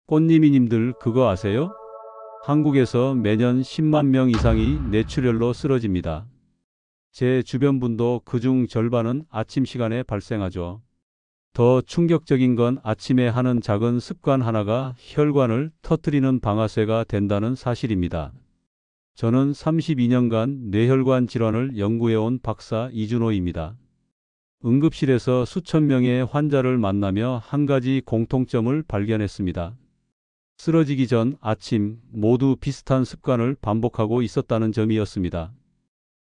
꽃님이님들 그거 아세요? 한국에서 매년 10만 명 이상이 뇌출혈로 쓰러집니다. 제 주변 분도 그중 절반은 아침 시간에 발생하죠. 더 충격적인 건 아침에 하는 작은 습관 하나가 혈관을 터뜨리는 방아쇠가 된다는 사실입니다. 저는 32년간 뇌혈관 질환을 연구해온 박사 이준호입니다. 응급실에서 수천 명의 환자를 만나며 한 가지 공통점을 발견했습니다. 쓰러지기 전 아침 모두 비슷한 습관을 반복하고 있었다는 점이었습니다.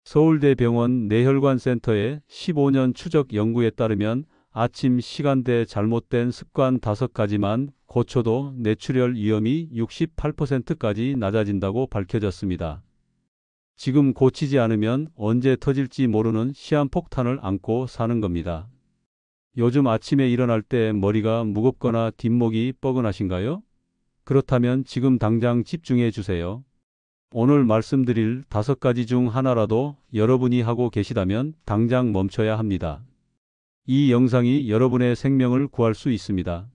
서울대병원 뇌혈관센터의 15년 추적 연구에 따르면 아침 시간대 잘못된 습관 5가지만 고쳐도 뇌출혈 위험이 68%까지 낮아진다고 밝혀졌습니다. 지금 고치지 않으면 언제 터질지 모르는 시한폭탄을 안고 사는 겁니다. 요즘 아침에 일어날 때 머리가 무겁거나 뒷목이 뻐근하신가요? 그렇다면 지금 당장 집중해 주세요. 오늘 말씀드릴 5가지 중 하나라도 여러분이 하고 계시다면 당장 멈춰야 합니다. 이 영상이 여러분의 생명을 구할 수 있습니다.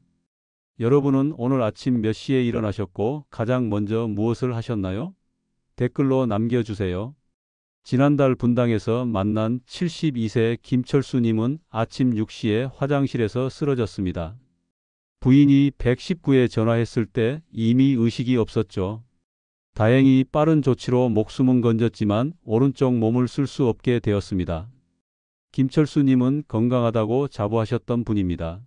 여러분은 오늘 아침 몇 시에 일어나셨고 가장 먼저 무엇을 하셨나요? 댓글로 남겨주세요. 지난달 분당에서 만난 72세 김철수님은 아침 6시에 화장실에서 쓰러졌습니다. 부인이 119에 전화했을 때 이미 의식이 없었죠. 다행히 빠른 조치로 목숨은 건졌지만 오른쪽 몸을 쓸 수 없게 되었습니다. 김철수님은 건강하다고 자부하셨던 분입니다.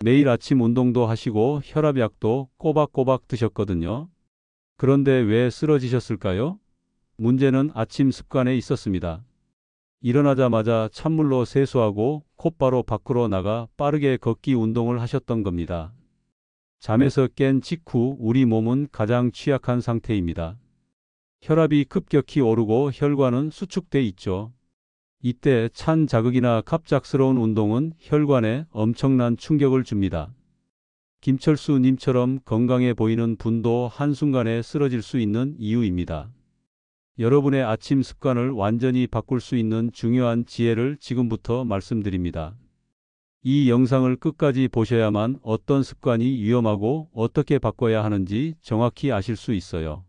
매일 아침 운동도 하시고 혈압약도 꼬박꼬박 드셨거든요. 그런데 왜 쓰러지셨을까요? 문제는 아침 습관에 있었습니다. 일어나자마자 찬물로 세수하고 곧바로 밖으로 나가 빠르게 걷기 운동을 하셨던 겁니다. 잠에서 깬 직후 우리 몸은 가장 취약한 상태입니다. 혈압이 급격히 오르고 혈관은 수축돼 있죠. 이때 찬 자극이나 갑작스러운 운동은 혈관에 엄청난 충격을 줍니다. 김철수 님처럼 건강해 보이는 분도 한순간에 쓰러질 수 있는 이유입니다. 여러분의 아침 습관을 완전히 바꿀 수 있는 중요한 지혜를 지금부터 말씀드립니다. 이 영상을 끝까지 보셔야만 어떤 습관이 위험하고 어떻게 바꿔야 하는지 정확히 아실 수 있어요.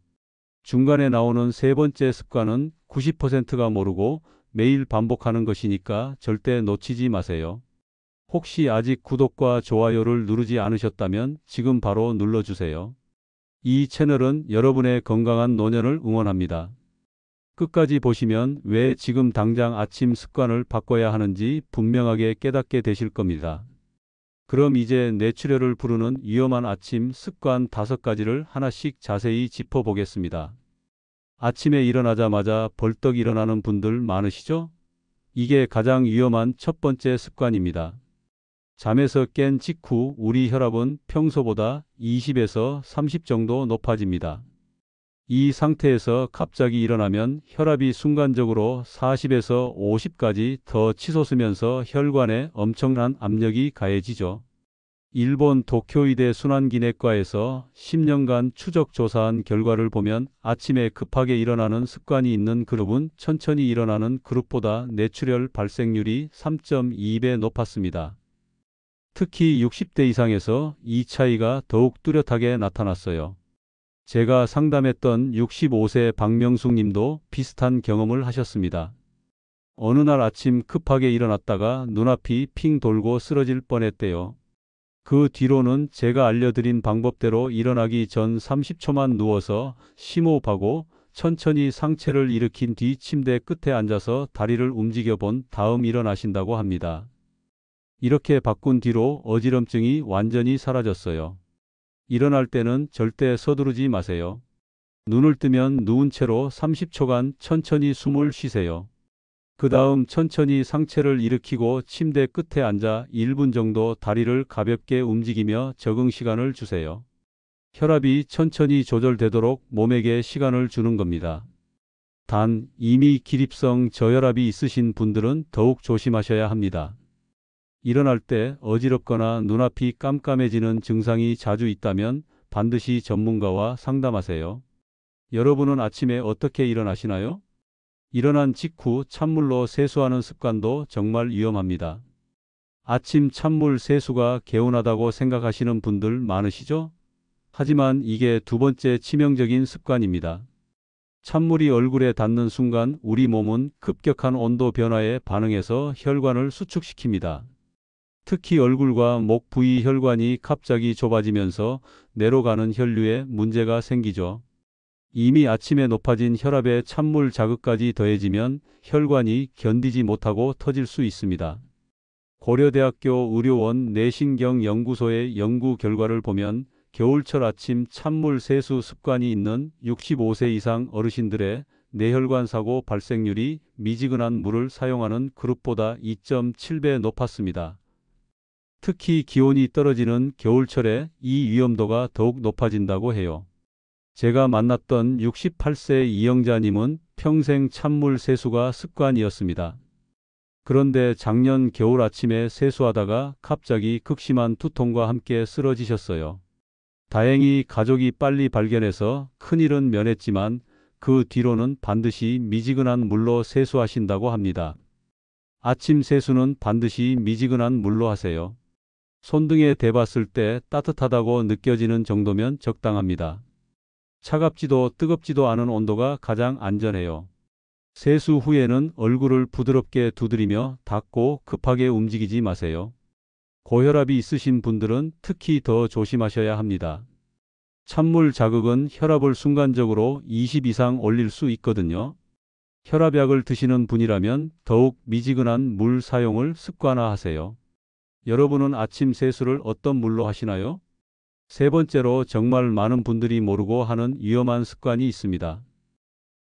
중간에 나오는 세 번째 습관은 90%가 모르고 매일 반복하는 것이니까 절대 놓치지 마세요. 혹시 아직 구독과 좋아요를 누르지 않으셨다면 지금 바로 눌러주세요. 이 채널은 여러분의 건강한 노년을 응원합니다. 끝까지 보시면 왜 지금 당장 아침 습관을 바꿔야 하는지 분명하게 깨닫게 되실 겁니다. 그럼 이제 뇌출혈을 부르는 위험한 아침 습관 5가지를 하나씩 자세히 짚어보겠습니다. 아침에 일어나자마자 벌떡 일어나는 분들 많으시죠? 이게 가장 위험한 첫 번째 습관입니다. 잠에서 깬 직후 우리 혈압은 평소보다 20에서 30 정도 높아집니다. 이 상태에서 갑자기 일어나면 혈압이 순간적으로 40에서 50까지 더 치솟으면서 혈관에 엄청난 압력이 가해지죠. 일본 도쿄의대 순환기내과에서 10년간 추적 조사한 결과를 보면 아침에 급하게 일어나는 습관이 있는 그룹은 천천히 일어나는 그룹보다 뇌출혈 발생률이 3.2배 높았습니다. 특히 60대 이상에서 이 차이가 더욱 뚜렷하게 나타났어요. 제가 상담했던 65세 박명숙 님도 비슷한 경험을 하셨습니다. 어느 날 아침 급하게 일어났다가 눈앞이 핑 돌고 쓰러질 뻔했대요. 그 뒤로는 제가 알려드린 방법대로 일어나기 전 30초만 누워서 심호흡하고 천천히 상체를 일으킨 뒤 침대 끝에 앉아서 다리를 움직여 본 다음 일어나신다고 합니다. 이렇게 바꾼 뒤로 어지럼증이 완전히 사라졌어요. 일어날 때는 절대 서두르지 마세요. 눈을 뜨면 누운 채로 30초간 천천히 숨을 쉬세요. 그 다음 천천히 상체를 일으키고 침대 끝에 앉아 1분 정도 다리를 가볍게 움직이며 적응 시간을 주세요. 혈압이 천천히 조절되도록 몸에게 시간을 주는 겁니다. 단, 이미 기립성 저혈압이 있으신 분들은 더욱 조심하셔야 합니다. 일어날 때 어지럽거나 눈앞이 깜깜해지는 증상이 자주 있다면 반드시 전문가와 상담하세요. 여러분은 아침에 어떻게 일어나시나요? 일어난 직후 찬물로 세수하는 습관도 정말 위험합니다. 아침 찬물 세수가 개운하다고 생각하시는 분들 많으시죠? 하지만 이게 두 번째 치명적인 습관입니다. 찬물이 얼굴에 닿는 순간 우리 몸은 급격한 온도 변화에 반응해서 혈관을 수축시킵니다. 특히 얼굴과 목 부위 혈관이 갑자기 좁아지면서 뇌로 가는 혈류에 문제가 생기죠. 이미 아침에 높아진 혈압에 찬물 자극까지 더해지면 혈관이 견디지 못하고 터질 수 있습니다. 고려대학교 의료원 뇌신경연구소의 연구 결과를 보면 겨울철 아침 찬물 세수 습관이 있는 65세 이상 어르신들의 뇌혈관 사고 발생률이 미지근한 물을 사용하는 그룹보다 2.7배 높았습니다. 특히 기온이 떨어지는 겨울철에 이 위험도가 더욱 높아진다고 해요. 제가 만났던 68세 이영자님은 평생 찬물 세수가 습관이었습니다. 그런데 작년 겨울 아침에 세수하다가 갑자기 극심한 두통과 함께 쓰러지셨어요. 다행히 가족이 빨리 발견해서 큰일은 면했지만 그 뒤로는 반드시 미지근한 물로 세수하신다고 합니다. 아침 세수는 반드시 미지근한 물로 하세요. 손등에 대봤을 때 따뜻하다고 느껴지는 정도면 적당합니다. 차갑지도 뜨겁지도 않은 온도가 가장 안전해요. 세수 후에는 얼굴을 부드럽게 두드리며 닦고 급하게 움직이지 마세요. 고혈압이 있으신 분들은 특히 더 조심하셔야 합니다. 찬물 자극은 혈압을 순간적으로 20 이상 올릴 수 있거든요. 혈압약을 드시는 분이라면 더욱 미지근한 물 사용을 습관화하세요. 여러분은 아침 세수를 어떤 물로 하시나요? 세 번째로 정말 많은 분들이 모르고 하는 위험한 습관이 있습니다.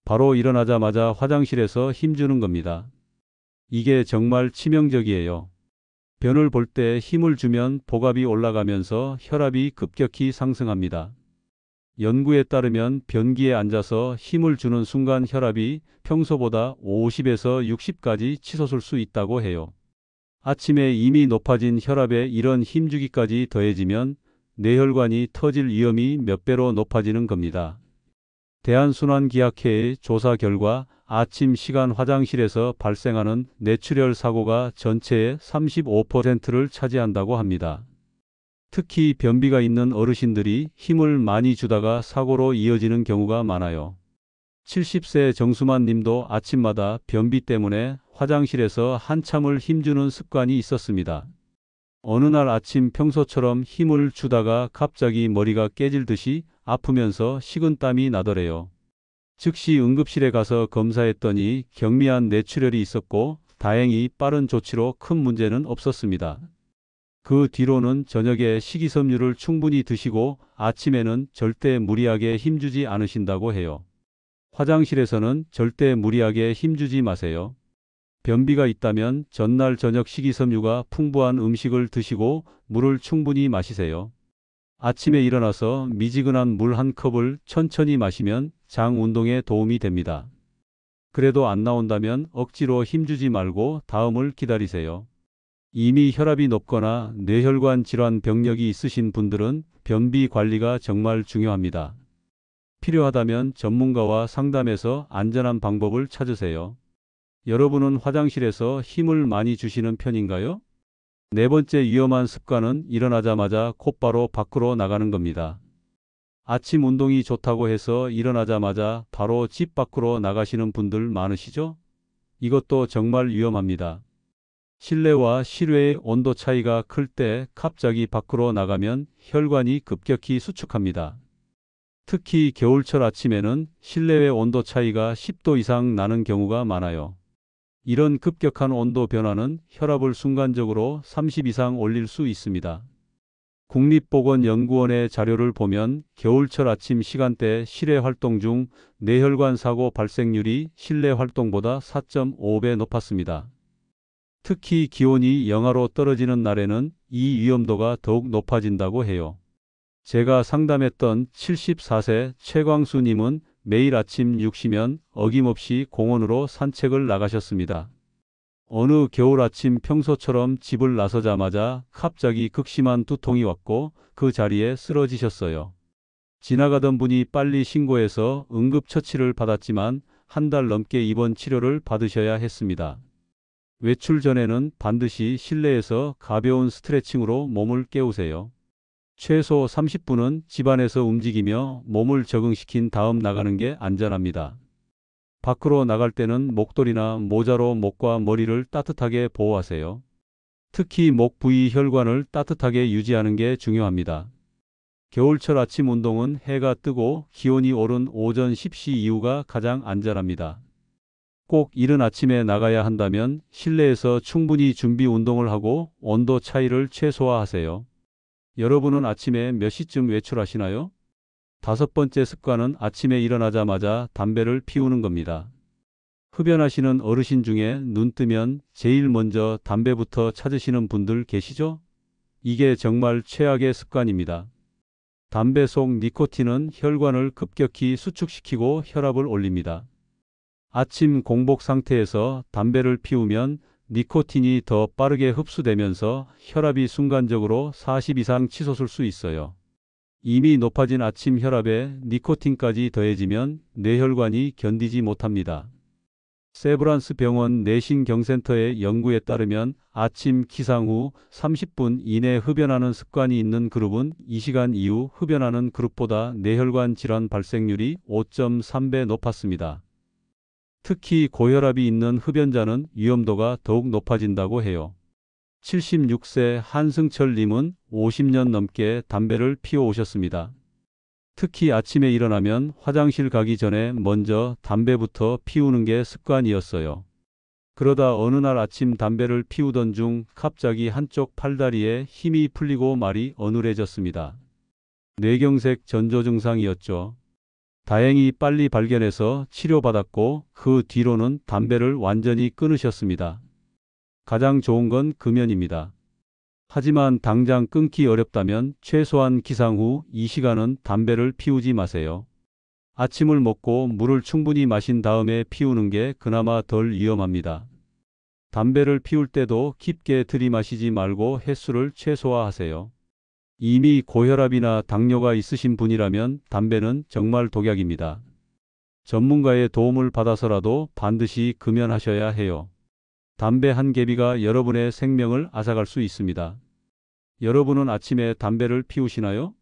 바로 일어나자마자 화장실에서 힘주는 겁니다. 이게 정말 치명적이에요. 변을 볼 때 힘을 주면 복압이 올라가면서 혈압이 급격히 상승합니다. 연구에 따르면 변기에 앉아서 힘을 주는 순간 혈압이 평소보다 50에서 60까지 치솟을 수 있다고 해요. 아침에 이미 높아진 혈압에 이런 힘주기까지 더해지면 뇌혈관이 터질 위험이 몇 배로 높아지는 겁니다. 대한순환기학회의 조사 결과 아침 시간 화장실에서 발생하는 뇌출혈 사고가 전체의 35%를 차지한다고 합니다. 특히 변비가 있는 어르신들이 힘을 많이 주다가 사고로 이어지는 경우가 많아요. 70세 정수만 님도 아침마다 변비 때문에 화장실에서 한참을 힘주는 습관이 있었습니다. 어느 날 아침 평소처럼 힘을 주다가 갑자기 머리가 깨질 듯이 아프면서 식은땀이 나더래요. 즉시 응급실에 가서 검사했더니 경미한 뇌출혈이 있었고 다행히 빠른 조치로 큰 문제는 없었습니다. 그 뒤로는 저녁에 식이섬유를 충분히 드시고 아침에는 절대 무리하게 힘주지 않으신다고 해요. 화장실에서는 절대 무리하게 힘주지 마세요. 변비가 있다면 전날 저녁 식이섬유가 풍부한 음식을 드시고 물을 충분히 마시세요. 아침에 일어나서 미지근한 물 한 컵을 천천히 마시면 장 운동에 도움이 됩니다. 그래도 안 나온다면 억지로 힘주지 말고 다음을 기다리세요. 이미 혈압이 높거나 뇌혈관 질환 병력이 있으신 분들은 변비 관리가 정말 중요합니다. 필요하다면 전문가와 상담해서 안전한 방법을 찾으세요. 여러분은 화장실에서 힘을 많이 주시는 편인가요? 네 번째 위험한 습관은 일어나자마자 곧바로 밖으로 나가는 겁니다. 아침 운동이 좋다고 해서 일어나자마자 바로 집 밖으로 나가시는 분들 많으시죠? 이것도 정말 위험합니다. 실내와 실외의 온도 차이가 클 때 갑자기 밖으로 나가면 혈관이 급격히 수축합니다. 특히 겨울철 아침에는 실내외 온도 차이가 10도 이상 나는 경우가 많아요. 이런 급격한 온도 변화는 혈압을 순간적으로 30 이상 올릴 수 있습니다. 국립보건연구원의 자료를 보면 겨울철 아침 시간대 실외 활동 중 뇌혈관 사고 발생률이 실내 활동보다 4.5배 높았습니다. 특히 기온이 영하로 떨어지는 날에는 이 위험도가 더욱 높아진다고 해요. 제가 상담했던 74세 최광수님은 매일 아침 6시면 어김없이 공원으로 산책을 나가셨습니다. 어느 겨울 아침 평소처럼 집을 나서자마자 갑자기 극심한 두통이 왔고 그 자리에 쓰러지셨어요. 지나가던 분이 빨리 신고해서 응급처치를 받았지만 한 달 넘게 입원 치료를 받으셔야 했습니다. 외출 전에는 반드시 실내에서 가벼운 스트레칭으로 몸을 깨우세요. 최소 30분은 집안에서 움직이며 몸을 적응시킨 다음 나가는 게 안전합니다. 밖으로 나갈 때는 목도리나 모자로 목과 머리를 따뜻하게 보호하세요. 특히 목 부위 혈관을 따뜻하게 유지하는 게 중요합니다. 겨울철 아침 운동은 해가 뜨고 기온이 오른 오전 10시 이후가 가장 안전합니다. 꼭 이른 아침에 나가야 한다면 실내에서 충분히 준비 운동을 하고 온도 차이를 최소화하세요. 여러분은 아침에 몇 시쯤 외출하시나요? 다섯 번째 습관은 아침에 일어나자마자 담배를 피우는 겁니다. 흡연하시는 어르신 중에 눈 뜨면 제일 먼저 담배부터 찾으시는 분들 계시죠? 이게 정말 최악의 습관입니다. 담배 속 니코틴은 혈관을 급격히 수축시키고 혈압을 올립니다. 아침 공복 상태에서 담배를 피우면 니코틴이 더 빠르게 흡수되면서 혈압이 순간적으로 40 이상 치솟을 수 있어요. 이미 높아진 아침 혈압에 니코틴까지 더해지면 뇌혈관이 견디지 못합니다. 세브란스 병원 내신경센터의 연구에 따르면 아침 기상 후 30분 이내 흡연하는 습관이 있는 그룹은 2시간 이후 흡연하는 그룹보다 뇌혈관 질환 발생률이 5.3배 높았습니다. 특히 고혈압이 있는 흡연자는 위험도가 더욱 높아진다고 해요. 76세 한승철 님은 50년 넘게 담배를 피워 오셨습니다. 특히 아침에 일어나면 화장실 가기 전에 먼저 담배부터 피우는 게 습관이었어요. 그러다 어느 날 아침 담배를 피우던 중 갑자기 한쪽 팔다리에 힘이 풀리고 말이 어눌해졌습니다. 뇌경색 전조 증상이었죠. 다행히 빨리 발견해서 치료받았고 그 뒤로는 담배를 완전히 끊으셨습니다. 가장 좋은 건 금연입니다. 하지만 당장 끊기 어렵다면 최소한 기상 후 2시간은 담배를 피우지 마세요. 아침을 먹고 물을 충분히 마신 다음에 피우는 게 그나마 덜 위험합니다. 담배를 피울 때도 깊게 들이마시지 말고 횟수를 최소화하세요. 이미 고혈압이나 당뇨가 있으신 분이라면 담배는 정말 독약입니다. 전문가의 도움을 받아서라도 반드시 금연하셔야 해요. 담배 한 개비가 여러분의 생명을 앗아갈 수 있습니다. 여러분은 아침에 담배를 피우시나요?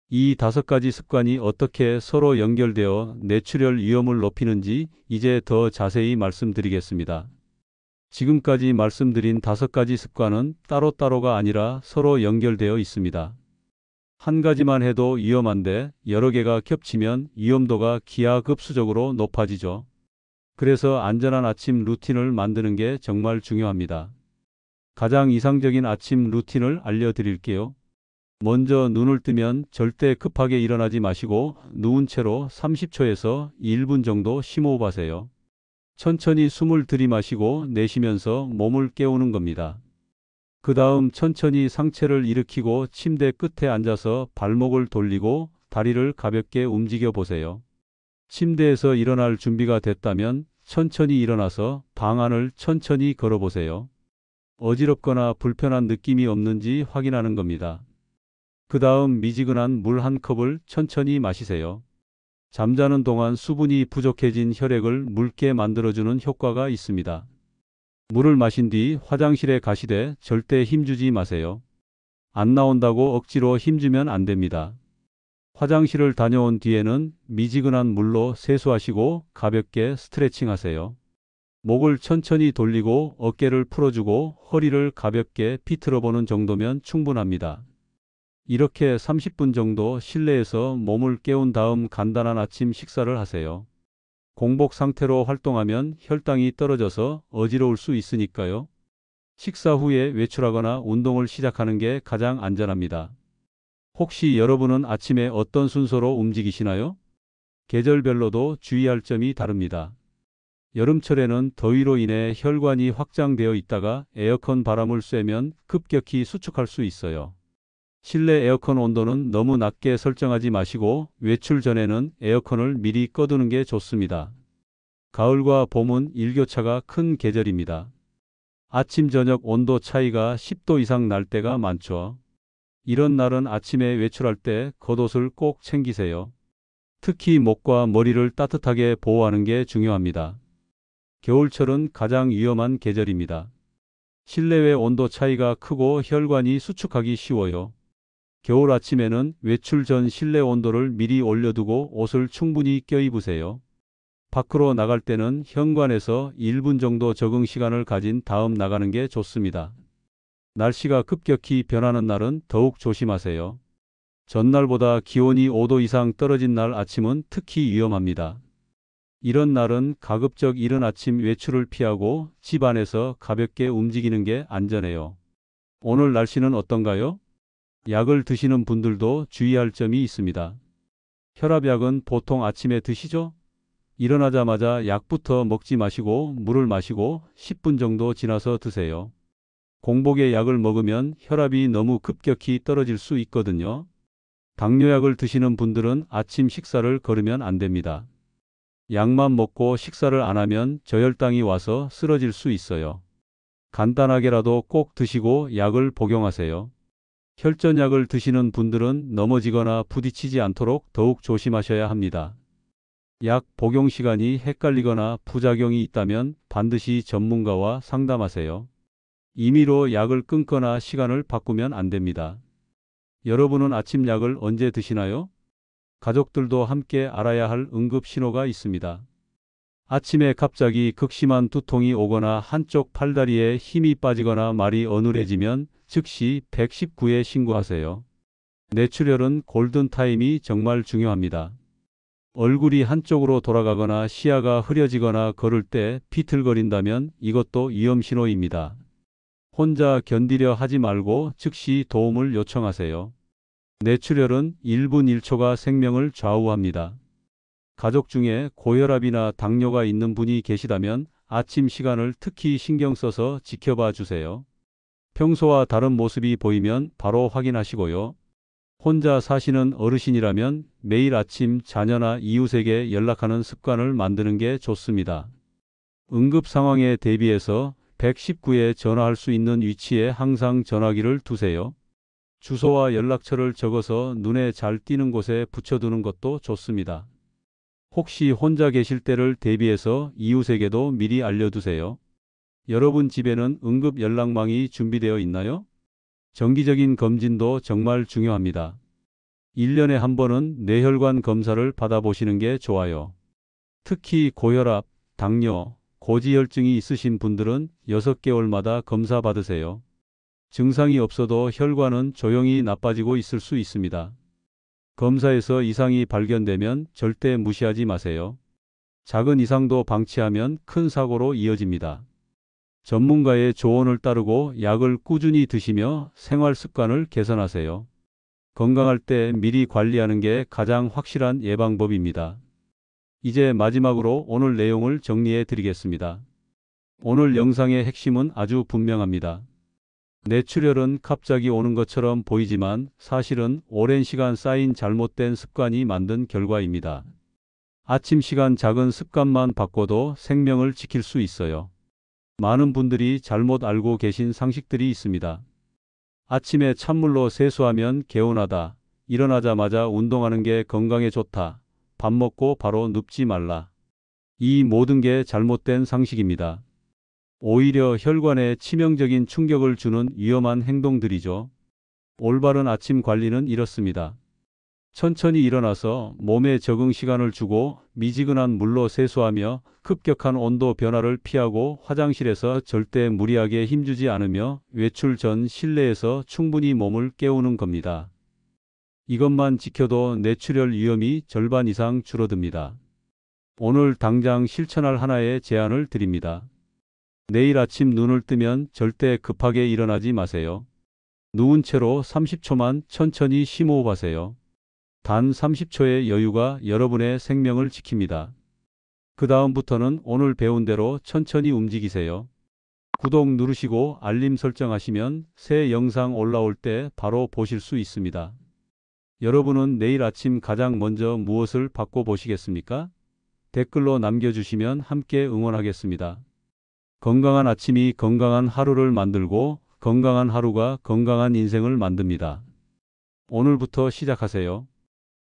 이 5가지 습관이 어떻게 서로 연결되어 뇌출혈 위험을 높이는지 이제 더 자세히 말씀드리겠습니다. 지금까지 말씀드린 5가지 습관은 따로따로가 아니라 서로 연결되어 있습니다. 한 가지만 해도 위험한데 여러 개가 겹치면 위험도가 기하급수적으로 높아지죠. 그래서 안전한 아침 루틴을 만드는 게 정말 중요합니다. 가장 이상적인 아침 루틴을 알려드릴게요. 먼저 눈을 뜨면 절대 급하게 일어나지 마시고 누운 채로 30초에서 1분 정도 심호흡하세요. 천천히 숨을 들이마시고 내쉬면서 몸을 깨우는 겁니다. 그 다음 천천히 상체를 일으키고 침대 끝에 앉아서 발목을 돌리고 다리를 가볍게 움직여 보세요. 침대에서 일어날 준비가 됐다면 천천히 일어나서 방 안을 천천히 걸어보세요. 어지럽거나 불편한 느낌이 없는지 확인하는 겁니다. 그 다음 미지근한 물 한 컵을 천천히 마시세요. 잠자는 동안 수분이 부족해진 혈액을 묽게 만들어주는 효과가 있습니다. 물을 마신 뒤 화장실에 가시되 절대 힘주지 마세요. 안 나온다고 억지로 힘주면 안 됩니다. 화장실을 다녀온 뒤에는 미지근한 물로 세수하시고 가볍게 스트레칭 하세요. 목을 천천히 돌리고 어깨를 풀어주고 허리를 가볍게 비틀어 보는 정도면 충분합니다. 이렇게 30분 정도 실내에서 몸을 깨운 다음 간단한 아침 식사를 하세요. 공복 상태로 활동하면 혈당이 떨어져서 어지러울 수 있으니까요. 식사 후에 외출하거나 운동을 시작하는 게 가장 안전합니다. 혹시 여러분은 아침에 어떤 순서로 움직이시나요? 계절별로도 주의할 점이 다릅니다. 여름철에는 더위로 인해 혈관이 확장되어 있다가 에어컨 바람을 쐬면 급격히 수축할 수 있어요. 실내 에어컨 온도는 너무 낮게 설정하지 마시고 외출 전에는 에어컨을 미리 꺼두는 게 좋습니다. 가을과 봄은 일교차가 큰 계절입니다. 아침 저녁 온도 차이가 10도 이상 날 때가 많죠. 이런 날은 아침에 외출할 때 겉옷을 꼭 챙기세요. 특히 목과 머리를 따뜻하게 보호하는 게 중요합니다. 겨울철은 가장 위험한 계절입니다. 실내외 온도 차이가 크고 혈관이 수축하기 쉬워요. 겨울 아침에는 외출 전 실내 온도를 미리 올려두고 옷을 충분히 껴입으세요. 밖으로 나갈 때는 현관에서 1분 정도 적응 시간을 가진 다음 나가는 게 좋습니다. 날씨가 급격히 변하는 날은 더욱 조심하세요. 전날보다 기온이 5도 이상 떨어진 날 아침은 특히 위험합니다. 이런 날은 가급적 이른 아침 외출을 피하고 집 안에서 가볍게 움직이는 게 안전해요. 오늘 날씨는 어떤가요? 약을 드시는 분들도 주의할 점이 있습니다. 혈압약은 보통 아침에 드시죠? 일어나자마자 약부터 먹지 마시고 물을 마시고 10분 정도 지나서 드세요. 공복에 약을 먹으면 혈압이 너무 급격히 떨어질 수 있거든요. 당뇨약을 드시는 분들은 아침 식사를 거르면 안 됩니다. 약만 먹고 식사를 안 하면 저혈당이 와서 쓰러질 수 있어요. 간단하게라도 꼭 드시고 약을 복용하세요. 혈전약을 드시는 분들은 넘어지거나 부딪히지 않도록 더욱 조심하셔야 합니다. 약 복용 시간이 헷갈리거나 부작용이 있다면 반드시 전문가와 상담하세요. 임의로 약을 끊거나 시간을 바꾸면 안 됩니다. 여러분은 아침 약을 언제 드시나요? 가족들도 함께 알아야 할 응급 신호가 있습니다. 아침에 갑자기 극심한 두통이 오거나 한쪽 팔다리에 힘이 빠지거나 말이 어눌해지면 즉시 119에 신고하세요. 뇌출혈은 골든타임이 정말 중요합니다. 얼굴이 한쪽으로 돌아가거나 시야가 흐려지거나 걸을 때 비틀거린다면 이것도 위험 신호입니다. 혼자 견디려 하지 말고 즉시 도움을 요청하세요. 뇌출혈은 1분 1초가 생명을 좌우합니다. 가족 중에 고혈압이나 당뇨가 있는 분이 계시다면 아침 시간을 특히 신경 써서 지켜봐 주세요. 평소와 다른 모습이 보이면 바로 확인하시고요. 혼자 사시는 어르신이라면 매일 아침 자녀나 이웃에게 연락하는 습관을 만드는 게 좋습니다. 응급 상황에 대비해서 119에 전화할 수 있는 위치에 항상 전화기를 두세요. 주소와 연락처를 적어서 눈에 잘 띄는 곳에 붙여두는 것도 좋습니다. 혹시 혼자 계실 때를 대비해서 이웃에게도 미리 알려두세요. 여러분 집에는 응급 연락망이 준비되어 있나요? 정기적인 검진도 정말 중요합니다. 1년에 한 번은 뇌혈관 검사를 받아보시는 게 좋아요. 특히 고혈압, 당뇨, 고지혈증이 있으신 분들은 6개월마다 검사 받으세요. 증상이 없어도 혈관은 조용히 나빠지고 있을 수 있습니다. 검사에서 이상이 발견되면 절대 무시하지 마세요. 작은 이상도 방치하면 큰 사고로 이어집니다. 전문가의 조언을 따르고 약을 꾸준히 드시며 생활 습관을 개선하세요. 건강할 때 미리 관리하는 게 가장 확실한 예방법입니다. 이제 마지막으로 오늘 내용을 정리해 드리겠습니다. 오늘 영상의 핵심은 아주 분명합니다. 뇌출혈은 갑자기 오는 것처럼 보이지만 사실은 오랜 시간 쌓인 잘못된 습관이 만든 결과입니다. 아침 시간 작은 습관만 바꿔도 생명을 지킬 수 있어요. 많은 분들이 잘못 알고 계신 상식들이 있습니다. 아침에 찬물로 세수하면 개운하다. 일어나자마자 운동하는 게 건강에 좋다. 밥 먹고 바로 눕지 말라. 이 모든 게 잘못된 상식입니다. 오히려 혈관에 치명적인 충격을 주는 위험한 행동들이죠. 올바른 아침 관리는 이렇습니다. 천천히 일어나서 몸에 적응 시간을 주고 미지근한 물로 세수하며 급격한 온도 변화를 피하고 화장실에서 절대 무리하게 힘주지 않으며 외출 전 실내에서 충분히 몸을 깨우는 겁니다. 이것만 지켜도 뇌출혈 위험이 절반 이상 줄어듭니다. 오늘 당장 실천할 하나의 제안을 드립니다. 내일 아침 눈을 뜨면 절대 급하게 일어나지 마세요. 누운 채로 30초만 천천히 심호흡하세요. 단 30초의 여유가 여러분의 생명을 지킵니다. 그 다음부터는 오늘 배운 대로 천천히 움직이세요. 구독 누르시고 알림 설정하시면 새 영상 올라올 때 바로 보실 수 있습니다. 여러분은 내일 아침 가장 먼저 무엇을 바꿔보시겠습니까? 댓글로 남겨주시면 함께 응원하겠습니다. 건강한 아침이 건강한 하루를 만들고 건강한 하루가 건강한 인생을 만듭니다. 오늘부터 시작하세요.